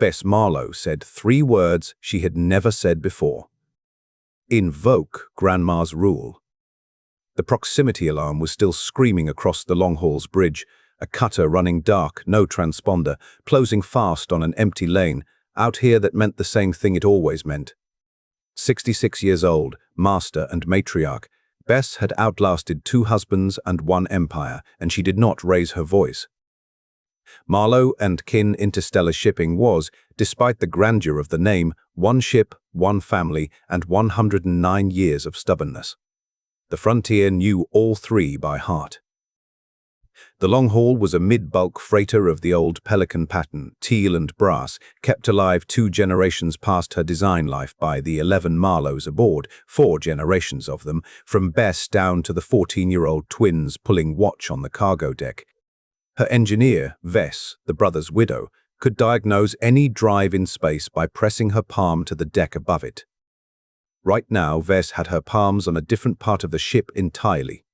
Bess Marlowe said 3 words she had never said before. Invoke Grandma's rule. The proximity alarm was still screaming across the Longhall's bridge, a cutter running dark, no transponder, closing fast on an empty lane, out here that meant the same thing it always meant. 66 years old, master and matriarch, Bess had outlasted 2 husbands and 1 empire, and she did not raise her voice. Marlowe & Kin Interstellar Shipping was, despite the grandeur of the name, 1 ship, 1 family, and 109 years of stubbornness. The frontier knew all 3 by heart. The Longhaul was a mid-bulk freighter of the old Pelican pattern, teal and brass, kept alive 2 generations past her design life by the 11 Marlowes aboard, 4 generations of them, from Bess down to the 14-year-old twins pulling watch on the cargo deck. Her engineer, Vess, the brother's widow, could diagnose any drive in space by pressing her palm to the deck above it. Right now, Vess had her palms on a different part of the ship entirely.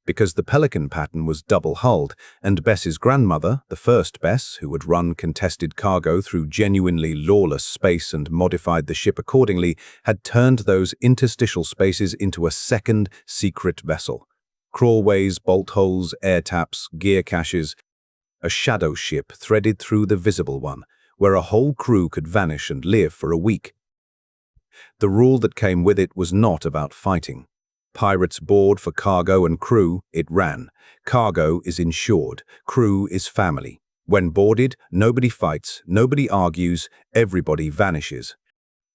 Because the Pelican pattern was double-hulled, and Bess's grandmother, the first Bess, who had run contested cargo through genuinely lawless space and modified the ship accordingly, had turned those interstitial spaces into a second secret vessel. Crawlways, bolt holes, air taps, gear caches, a shadow ship threaded through the visible one, where a whole crew could vanish and live for a week. The rule that came with it was not about fighting. Pirates board for cargo and crew, it ran. Cargo is insured, crew is family. When boarded, nobody fights, nobody argues, everybody vanishes.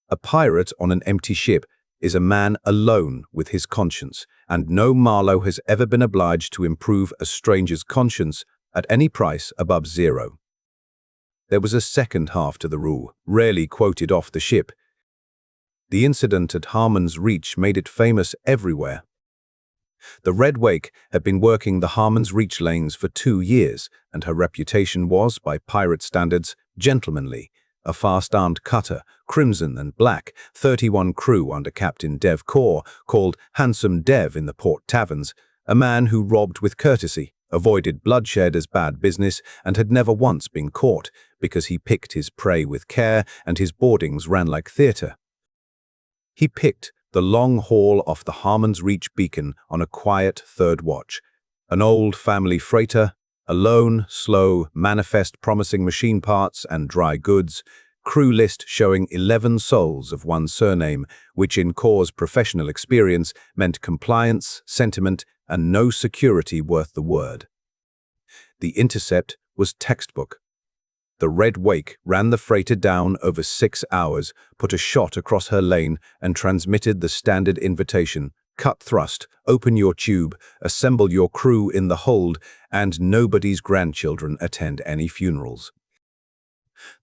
A pirate on an empty ship is a man alone with his conscience, and no Marlowe has ever been obliged to improve a stranger's conscience at any price above 0. There was a second half to the rule, rarely quoted off the ship. The incident at Harmon's Reach made it famous everywhere. The Red Wake had been working the Harmon's Reach lanes for 2 years, and her reputation was, by pirate standards, gentlemanly. A fast-armed cutter, crimson and black, 31 crew under Captain Dev Corr, called Handsome Dev in the port taverns, a man who robbed with courtesy, avoided bloodshed as bad business, and had never once been caught, because he picked his prey with care and his boardings ran like theatre. He picked the long haul off the Harmon's Reach beacon on a quiet 3rd watch, an old family freighter, alone, slow, manifest promising machine parts and dry goods, crew list showing 11 souls of 1 surname, which in Corr's professional experience meant compliance, sentiment, and no security worth the word. The intercept was textbook. The Red Wake ran the freighter down over 6 hours, put a shot across her lane, and transmitted the standard invitation: cut thrust, open your tube, assemble your crew in the hold, and nobody's grandchildren attend any funerals.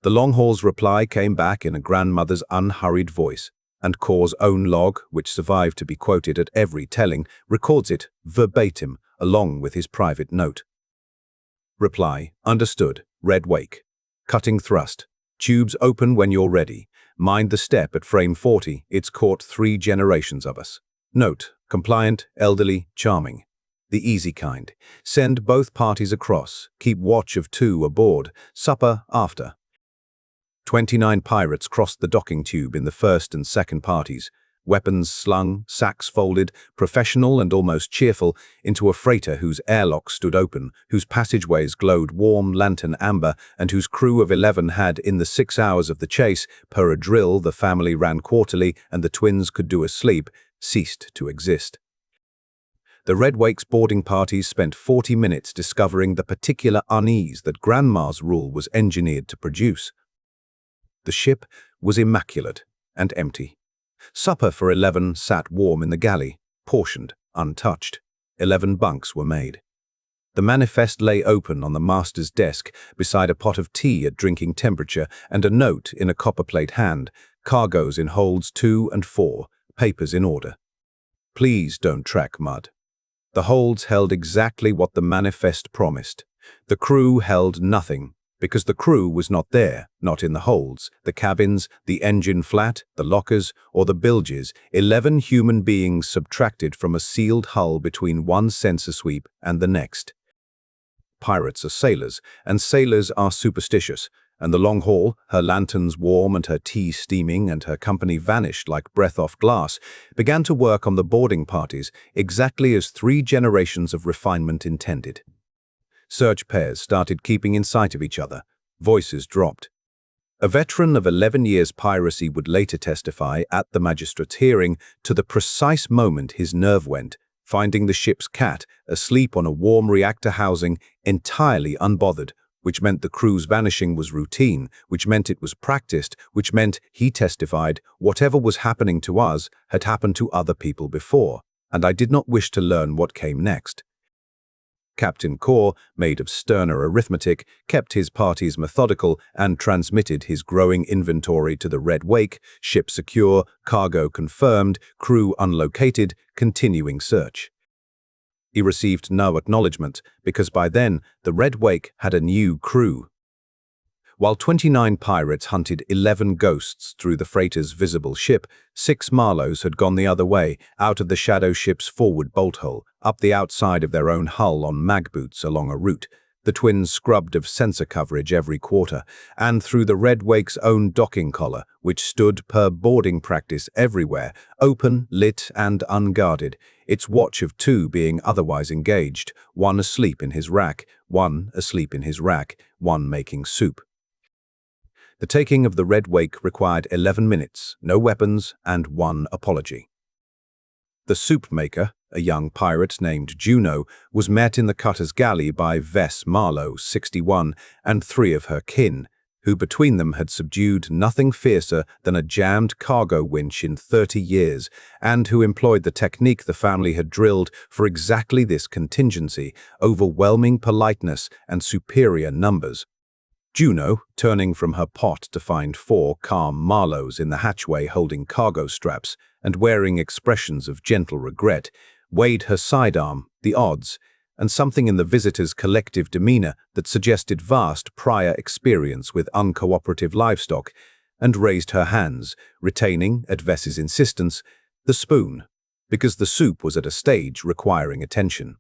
The Longhaul's reply came back in a grandmother's unhurried voice, and Corr's own log, which survived to be quoted at every telling, records it verbatim, along with his private note. Reply: understood, Red Wake. Cutting thrust. Tubes open when you're ready. Mind the step at frame 40, it's caught 3 generations of us. Note: compliant, elderly, charming. The easy kind. Send both parties across. Keep watch of 2 aboard. Supper after. 29 pirates crossed the docking tube in the first and second parties. Weapons slung, sacks folded, professional and almost cheerful, into a freighter whose airlock stood open, whose passageways glowed warm lantern amber, and whose crew of 11 had, in the 6 hours of the chase, per a drill the family ran quarterly and the twins could do asleep, ceased to exist. The Red Wake's boarding parties spent 40 minutes discovering the particular unease that Grandma's rule was engineered to produce. The ship was immaculate and empty. Supper for 11 sat warm in the galley, portioned, untouched. 11 bunks were made. The manifest lay open on the master's desk beside a pot of tea at drinking temperature and a note in a copperplate hand, cargoes in holds 2 and 4, papers in order. Please don't track mud. The holds held exactly what the manifest promised. The crew held nothing, because the crew was not there, not in the holds, the cabins, the engine flat, the lockers, or the bilges, 11 human beings subtracted from a sealed hull between one sensor sweep and the next. Pirates are sailors, and sailors are superstitious, and the long haul, her lanterns warm and her tea steaming and her company vanished like breath off glass, began to work on the boarding parties exactly as 3 generations of refinement intended. Search pairs started keeping in sight of each other. Voices dropped. A veteran of 11 years' piracy would later testify at the magistrate's hearing to the precise moment his nerve went, finding the ship's cat asleep on a warm reactor housing entirely unbothered, which meant the crew's vanishing was routine, which meant it was practiced, which meant, he testified, whatever was happening to us had happened to other people before, and I did not wish to learn what came next. Captain Corr, made of sterner arithmetic, kept his parties methodical and transmitted his growing inventory to the Red Wake, ship secure, cargo confirmed, crew unlocated, continuing search. He received no acknowledgement, because by then the Red Wake had a new crew. While 29 pirates hunted 11 ghosts through the freighter's visible ship, 6 Marlowes had gone the other way, out of the shadow ship's forward bolt hole, up the outside of their own hull on mag boots along a route, the twins scrubbed of sensor coverage every quarter, and through the Red Wake's own docking collar, which stood per boarding practice everywhere, open, lit, and unguarded, its watch of 2 being otherwise engaged, 1 asleep in his rack, 1 asleep in his rack, 1 making soup. The taking of the Red Wake required 11 minutes, no weapons, and 1 apology. The soup maker, a young pirate named Juno, was met in the cutter's galley by Vess Marlowe, 61, and 3 of her kin, who between them had subdued nothing fiercer than a jammed cargo winch in 30 years, and who employed the technique the family had drilled for exactly this contingency, overwhelming politeness and superior numbers. Juno, turning from her pot to find 4 calm Marlowes in the hatchway holding cargo straps and wearing expressions of gentle regret, weighed her sidearm, the odds, and something in the visitor's collective demeanor that suggested vast prior experience with uncooperative livestock, and raised her hands, retaining, at Vess's insistence, the spoon, because the soup was at a stage requiring attention.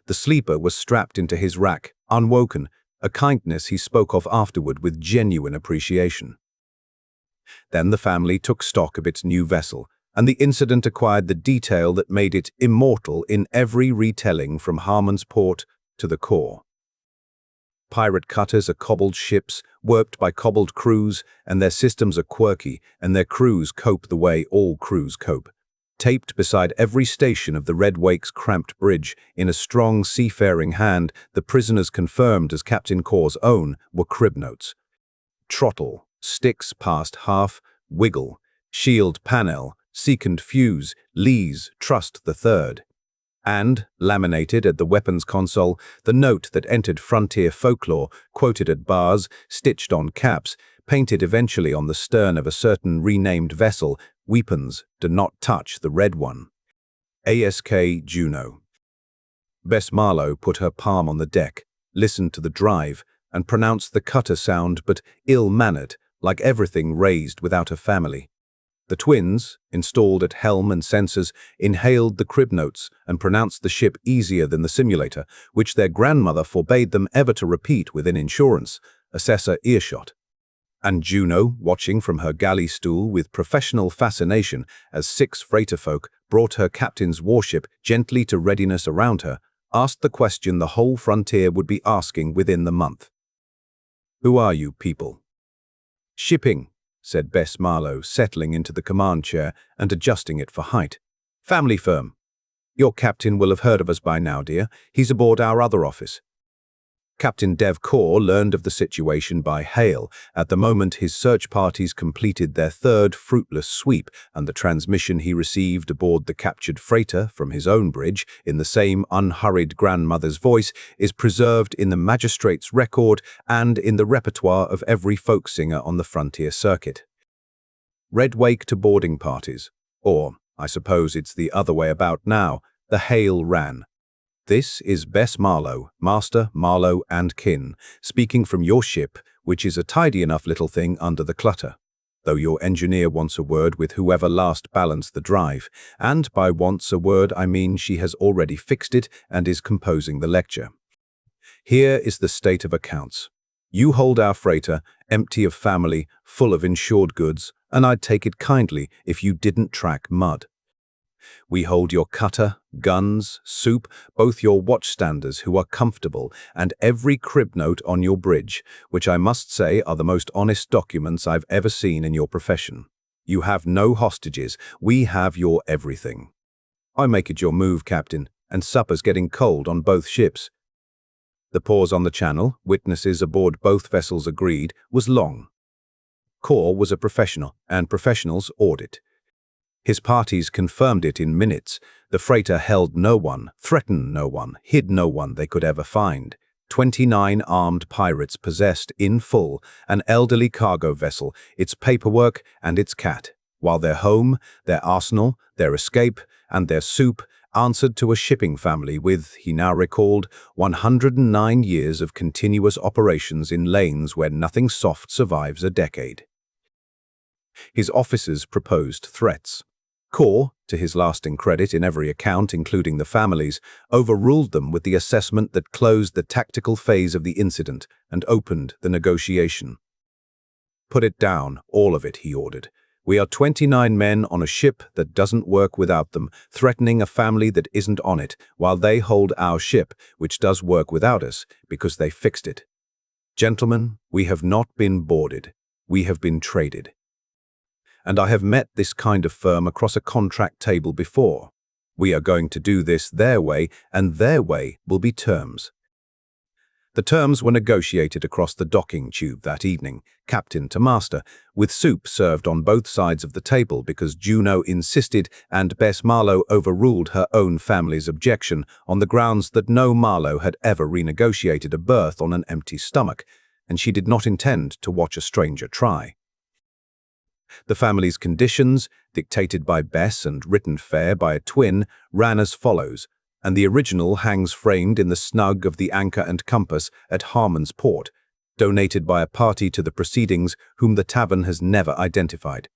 The sleeper was strapped into his rack, unwoken, a kindness he spoke of afterward with genuine appreciation. Then the family took stock of its new vessel, and the incident acquired the detail that made it immortal in every retelling from Harmon's Port to the Corr. Pirate cutters are cobbled ships, worked by cobbled crews, and their systems are quirky, and their crews cope the way all crews cope. Taped beside every station of the Red Wake's cramped bridge, in a strong seafaring hand, the prisoners confirmed as Captain Corr's own, were crib notes. Trottle, sticks past half, wiggle, shield panel, secant fuse, lees, trust the third. And, laminated at the weapons console, the note that entered frontier folklore, quoted at bars, stitched on caps, painted eventually on the stern of a certain renamed vessel, "Weapons, do not touch the red one." ASK Juno. Bess Marlowe put her palm on the deck, listened to the drive, and pronounced the cutter sound but ill-mannered, like everything raised without a family. The twins, installed at helm and sensors, inhaled the crib notes and pronounced the ship easier than the simulator, which their grandmother forbade them ever to repeat within insurance, assessor earshot. And Juno, watching from her galley stool with professional fascination as 6 freighter folk brought her captain's warship gently to readiness around her, asked the question the whole frontier would be asking within the month. "Who are you people?" "Shipping," said Bess Marlowe, settling into the command chair and adjusting it for height. "Family firm. Your captain will have heard of us by now, dear. He's aboard our other office." Captain Dev Corr learned of the situation by hail at the moment his search parties completed their 3rd Fruitless sweep, and the transmission he received aboard the captured freighter from his own bridge in the same unhurried grandmother's voice is preserved in the magistrate's record and in the repertoire of every folk singer on the frontier circuit. Red Wake to boarding parties, or, I suppose it's the other way about now, the hail ran. "This is Bess Marlowe, Master, Marlowe and Kin, speaking from your ship, which is a tidy enough little thing under the clutter, though your engineer wants a word with whoever last balanced the drive, and by wants a word I mean she has already fixed it and is composing the lecture. Here is the state of accounts. You hold our freighter, empty of family, full of insured goods, and I'd take it kindly if you didn't track mud. We hold your cutter, guns, soup, both your watchstanders who are comfortable, and every crib note on your bridge, which I must say are the most honest documents I've ever seen in your profession. You have no hostages. We have your everything. I make it your move, Captain, and supper's getting cold on both ships. The pause on the channel, witnesses aboard both vessels agreed, was long. Corr was a professional, and professionals audit. His parties confirmed it in minutes. The freighter held no one, threatened no one, hid no one they could ever find. 29 armed pirates possessed, in full, an elderly cargo vessel, its paperwork and its cat, while their home, their arsenal, their escape, and their soup answered to a shipping family with, he now recalled, 109 years of continuous operations in lanes where nothing soft survives a decade. His officers proposed threats. Corr, to his lasting credit in every account, including the family's, overruled them with the assessment that closed the tactical phase of the incident and opened the negotiation. Put it down, all of it, he ordered. We are 29 men on a ship that doesn't work without them, threatening a family that isn't on it, while they hold our ship, which does work without us, because they fixed it. Gentlemen, we have not been boarded. We have been traded. And I have met this kind of firm across a contract table before. We are going to do this their way, and their way will be terms. The terms were negotiated across the docking tube that evening, captain to master, with soup served on both sides of the table because Juno insisted and Bess Marlowe overruled her own family's objection on the grounds that no Marlowe had ever renegotiated a berth on an empty stomach, and she did not intend to watch a stranger try. The family's conditions, dictated by Bess and written fair by a twin, ran as follows, and the original hangs framed in the snug of the Anchor and Compass at Harmon's Port, donated by a party to the proceedings whom the tavern has never identified.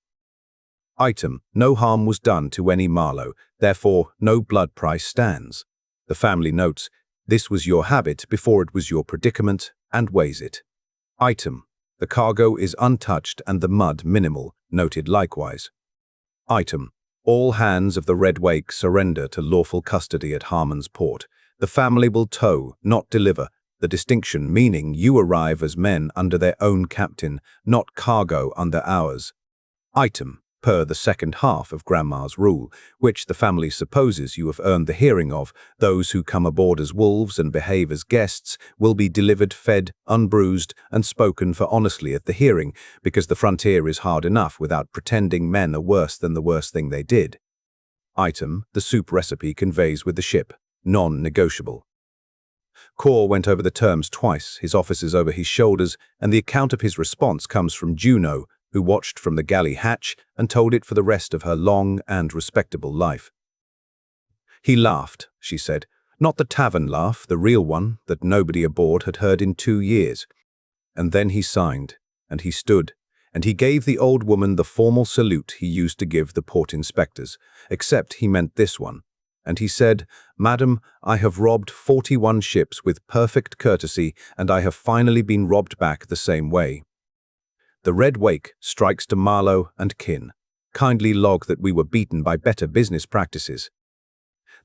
Item: no harm was done to any Marlowe, therefore no blood price stands. The family notes: this was your habit before it was your predicament, and weighs it. Item: the cargo is untouched and the mud minimal, noted likewise. Item: all hands of the Red Wake surrender to lawful custody at Harmon's Port. The family will tow, not deliver, the distinction meaning you arrive as men under their own captain, not cargo under ours. Item: per the second half of Grandma's rule, which the family supposes you have earned the hearing of, those who come aboard as wolves and behave as guests will be delivered, fed, unbruised, and spoken for honestly at the hearing, because the frontier is hard enough without pretending men are worse than the worst thing they did. Item: the soup recipe conveys with the ship, non-negotiable. Corr went over the terms twice, his officers over his shoulders, and the account of his response comes from Juno, who watched from the galley hatch and told it for the rest of her long and respectable life. He laughed, she said, not the tavern laugh, the real one that nobody aboard had heard in 2 years. And then he signed, and he stood, and he gave the old woman the formal salute he used to give the port inspectors, except he meant this one. And he said, "Madam, I have robbed 41 ships with perfect courtesy, and I have finally been robbed back the same way. The Red Wake strikes to Marlowe and Kin. Kindly log that we were beaten by better business practices."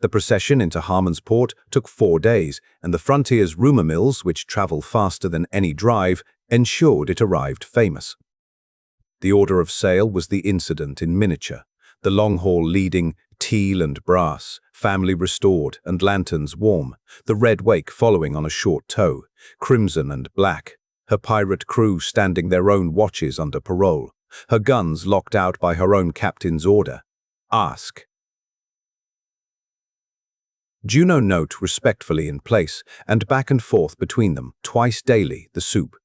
The procession into Harmon's Port took 4 days, and the frontier's rumor mills, which travel faster than any drive, ensured it arrived famous. The order of sail was the incident in miniature, the long haul leading, teal and brass, family restored and lanterns warm, the Red Wake following on a short tow, crimson and black, her pirate crew standing their own watches under parole, her guns locked out by her own captain's order. Ask. Juno note respectfully in place, and back and forth between them, twice daily, the soup.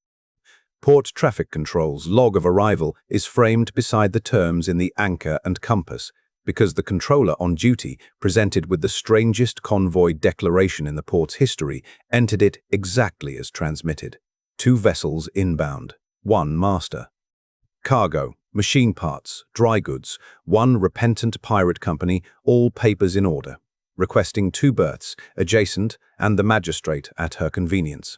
Port traffic control's log of arrival is framed beside the terms in the Anchor and Compass, because the controller on duty, presented with the strangest convoy declaration in the port's history, entered it exactly as transmitted. 2 vessels inbound, 1 master. Cargo, machine parts, dry goods, 1 repentant pirate company, all papers in order, requesting 2 berths, adjacent and the magistrate at her convenience.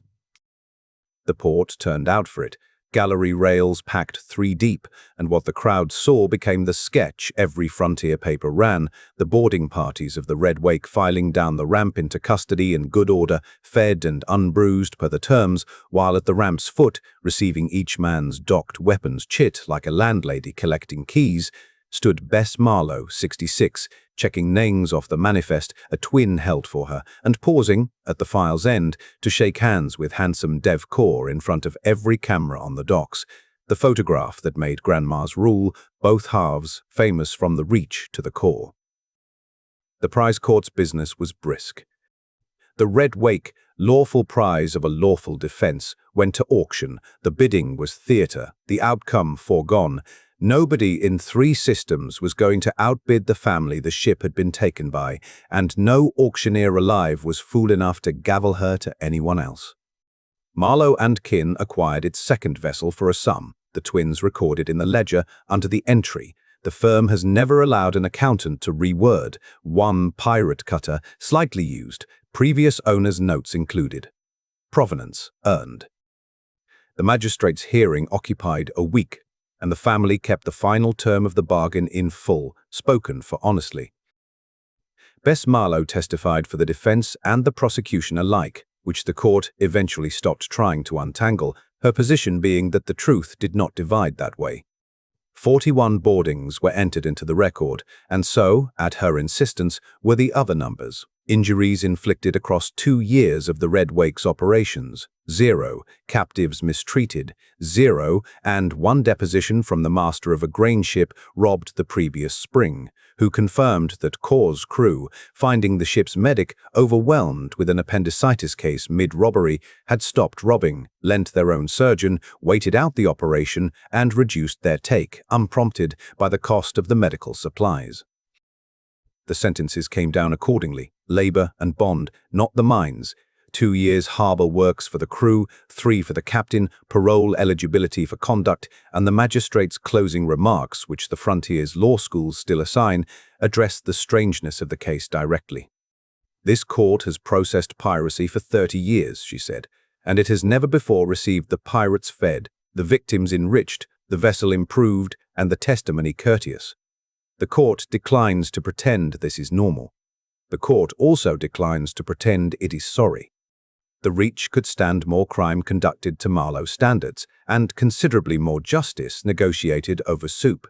The port turned out for it. Gallery rails packed 3 deep, and what the crowd saw became the sketch every frontier paper ran, the boarding parties of the Red Wake filing down the ramp into custody in good order, fed and unbruised per the terms, while at the ramp's foot, receiving each man's docked weapons chit like a landlady collecting keys, stood Bess Marlowe, 66, checking names off the manifest a twin held for her, and pausing, at the file's end, to shake hands with handsome Dev Corr in front of every camera on the docks, the photograph that made Grandma's rule, both halves, famous from the reach to the core. The prize court's business was brisk. The Red Wake, lawful prize of a lawful defense, went to auction. The bidding was theatre, the outcome foregone. Nobody in 3 systems was going to outbid the family the ship had been taken by, and no auctioneer alive was fool enough to gavel her to anyone else. Marlowe Kin acquired its second vessel for a sum, the twins recorded in the ledger under the entry. The firm has never allowed an accountant to reword. 1 pirate cutter, slightly used, previous owner's notes included. Provenance earned. The magistrate's hearing occupied a week, and the family kept the final term of the bargain in full, spoken for honestly. Bess Marlowe testified for the defense and the prosecution alike, which the court eventually stopped trying to untangle, her position being that the truth did not divide that way. 41 boardings were entered into the record, and so, at her insistence, were the other numbers. Injuries inflicted across 2 years of the Red Wake's operations, 0, captives mistreated, 0, and 1 deposition from the master of a grain ship robbed the previous spring, who confirmed that Corr's crew, finding the ship's medic overwhelmed with an appendicitis case mid-robbery, had stopped robbing, lent their own surgeon, waited out the operation, and reduced their take, unprompted, by the cost of the medical supplies. The sentences came down accordingly, labor and bond, not the mines. 2 years harbor works for the crew, 3 for the captain, parole eligibility for conduct, and the magistrate's closing remarks, which the frontier's law schools still assign, addressed the strangeness of the case directly. This court has processed piracy for 30 years, she said, and it has never before received the pirates fed, the victims enriched, the vessel improved, and the testimony courteous. The court declines to pretend this is normal. The court also declines to pretend it is sorry. The Reach could stand more crime conducted to Marlowe standards, and considerably more justice negotiated over soup.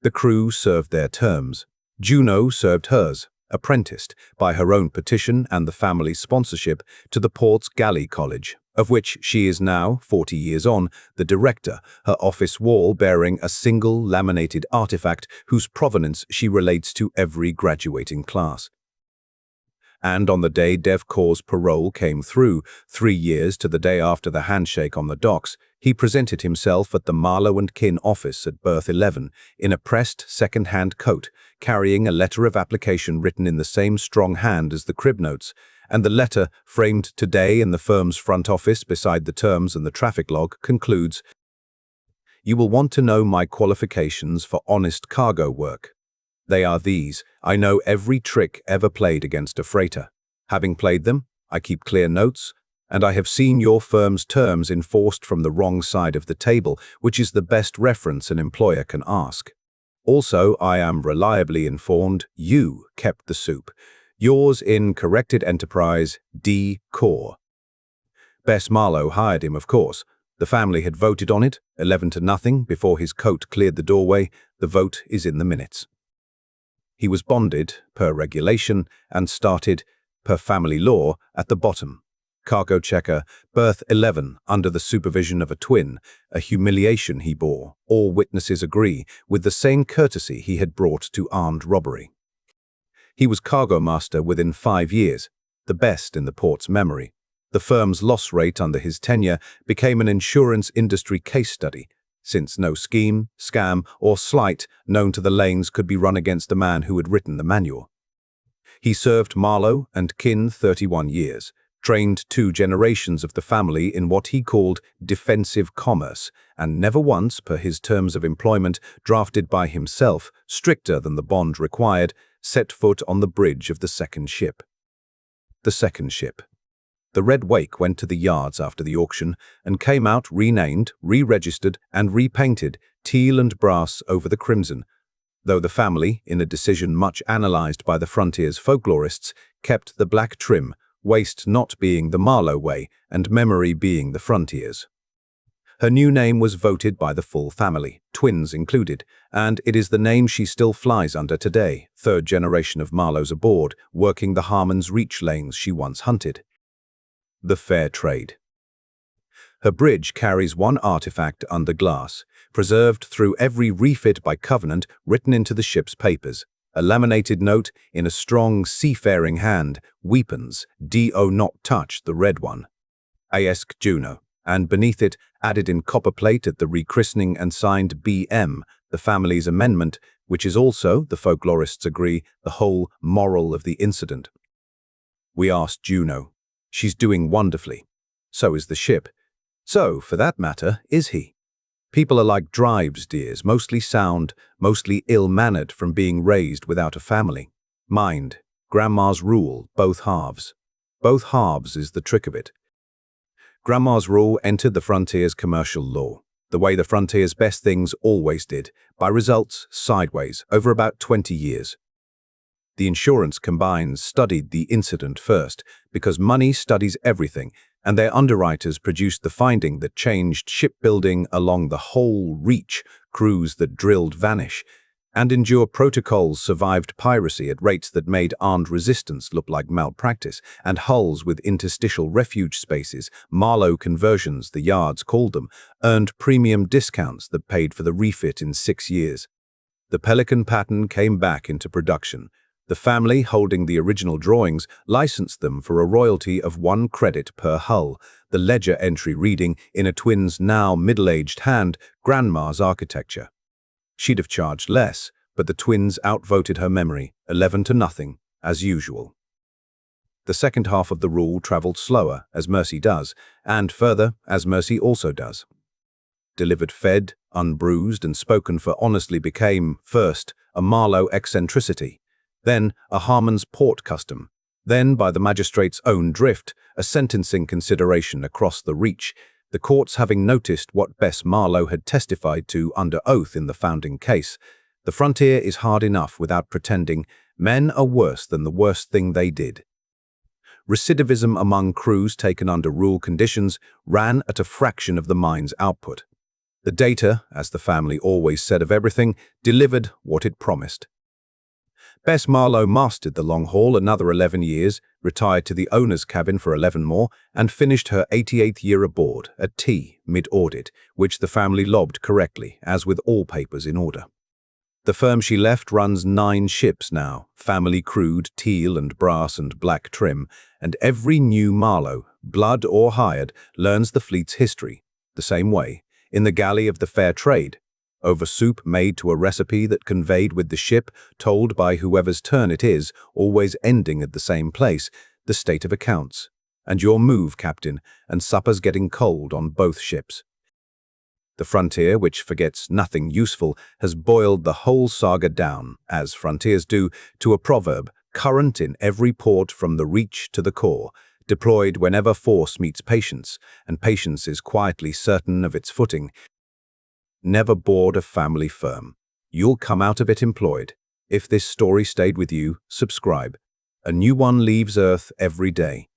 The crew served their terms. Juno served hers, apprenticed, by her own petition and the family's sponsorship, to the port's galley college, of which she is now, 40 years on, the director, her office wall bearing a single laminated artifact whose provenance she relates to every graduating class. And on the day Dev Corr's parole came through, 3 years to the day after the handshake on the docks, he presented himself at the Marlowe Kin office at berth 11 in a pressed second-hand coat, carrying a letter of application written in the same strong hand as the crib notes, and the letter, framed today in the firm's front office beside the terms and the traffic log, concludes, "You will want to know my qualifications for honest cargo work. They are these: I know every trick ever played against a freighter. Having played them, I keep clear notes, and I have seen your firm's terms enforced from the wrong side of the table, which is the best reference an employer can ask. Also, I am reliably informed you kept the soup. Yours in corrected enterprise, D. Corr." Bess Marlowe hired him, of course. The family had voted on it, 11-0, before his coat cleared the doorway. The vote is in the minutes. He was bonded, per regulation, and started, per family law, at the bottom. Cargo checker, berth 11, under the supervision of a twin, a humiliation he bore, all witnesses agree, with the same courtesy he had brought to armed robbery. He was cargo master within 5 years, the best in the port's memory. The firm's loss rate under his tenure became an insurance industry case study, since no scheme, scam, or slight known to the lanes could be run against the man who had written the manual. He served Marlowe Kin 31 years, trained 2 generations of the family in what he called defensive commerce, and never once, per his terms of employment, drafted by himself, stricter than the bond required, set foot on the bridge of the second ship. The second ship. The red wake went to the yards after the auction and came out renamed, re-registered, and repainted teal and brass over the crimson, though the family, in a decision much analysed by the frontier's folklorists, kept the black trim, waste not being the Marlowe way and memory being the frontier's. Her new name was voted by the full family, twins included, and it is the name she still flies under today, third generation of Marlowes aboard, working the Harmon's Reach lanes she once hunted. The Fair Trade. Her bridge carries one artifact under glass, preserved through every refit by covenant written into the ship's papers. A laminated note in a strong seafaring hand, weapons, do not touch the red one. Ask Juno, and beneath it, added in copper plate at the rechristening and signed BM, the family's amendment, which is also, the folklorists agree, the whole moral of the incident. We asked Juno. She's doing wonderfully. So is the ship. So, for that matter, is he. People are like drives deers, mostly sound, mostly ill-mannered from being raised without a family. Mind, Grandma's rule, both halves. Both halves is the trick of it. Grandma's rule entered the frontier's commercial law, the way the frontier's best things always did, by results, sideways, over about 20 years. The insurance combines studied the incident first, because money studies everything, and their underwriters produced the finding that changed shipbuilding along the whole reach, crews that drilled vanish, and endure protocols survived piracy at rates that made armed resistance look like malpractice, and hulls with interstitial refuge spaces, Marlowe conversions the yards called them, earned premium discounts that paid for the refit in 6 years. The Pelican pattern came back into production. The family, holding the original drawings, licensed them for a royalty of 1 credit per hull, the ledger entry reading, in a twin's now middle-aged hand, Grandma's architecture. She'd have charged less, but the twins outvoted her memory, 11-0, as usual. The second half of the rule travelled slower, as Mercy does, and further, as Mercy also does. Delivered fed, unbruised, and spoken for honestly became, first, a Marlowe eccentricity, then a Harmon's port custom, then, by the magistrate's own drift, a sentencing consideration across the reach, the courts having noticed what Bess Marlowe had testified to under oath in the founding case. The frontier is hard enough without pretending men are worse than the worst thing they did. Recidivism among crews taken under rule conditions ran at a fraction of the mine's output. The data, as the family always said of everything, delivered what it promised. Bess Marlowe mastered the long haul another 11 years, retired to the owner's cabin for 11 more, and finished her 88th year aboard, at T, mid-audit, which the family lobbed correctly, as with all papers in order. The firm she left runs 9 ships now, family crewed, teal and brass and black trim, and every new Marlowe, blood or hired, learns the fleet's history, the same way, in the galley of the Fair Trade, over soup made to a recipe that conveyed with the ship, told by whoever's turn it is, always ending at the same place, the state of accounts. And your move, Captain, and supper's getting cold on both ships. The frontier, which forgets nothing useful, has boiled the whole saga down, as frontiers do, to a proverb, current in every port from the Reach to the Corr, deployed whenever force meets patience, and patience is quietly certain of its footing. Never board a family firm. You'll come out of it employed. If this story stayed with you, subscribe. A new one leaves Earth every day.